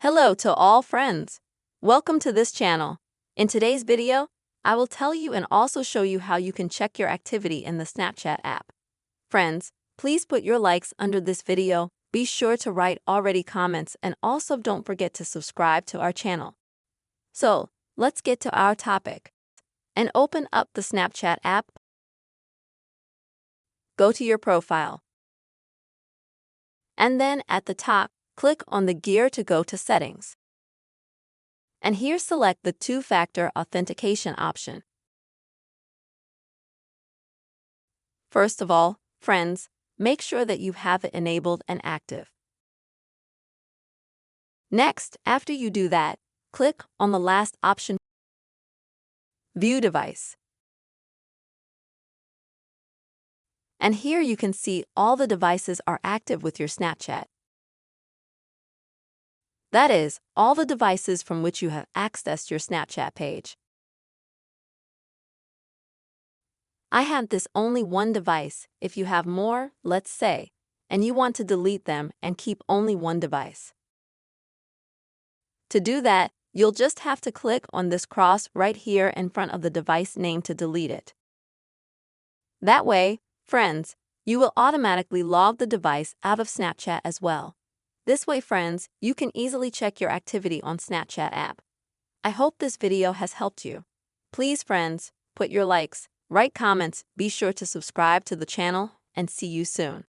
Hello to all friends. Welcome to this channel. In today's video, I will tell you and also show you how you can check your activity in the Snapchat app. Friends, please put your likes under this video, be sure to write already comments, and also don't forget to subscribe to our channel. So, let's get to our topic. And open up the Snapchat app. Go to your profile. And then at the top, click on the gear to go to Settings. And here select the two-factor authentication option. First of all, friends, make sure that you have it enabled and active. Next, after you do that, click on the last option, View Device. And here you can see all the devices are active with your Snapchat. That is, all the devices from which you have accessed your Snapchat page. I have this only one device. If you have more, let's say, and you want to delete them and keep only one device. To do that, you'll just have to click on this cross right here in front of the device name to delete it. That way, friends, you will automatically log the device out of Snapchat as well. This way, friends, you can easily check your activity on Snapchat app. I hope this video has helped you. Please, friends, put your likes, write comments, be sure to subscribe to the channel, and see you soon.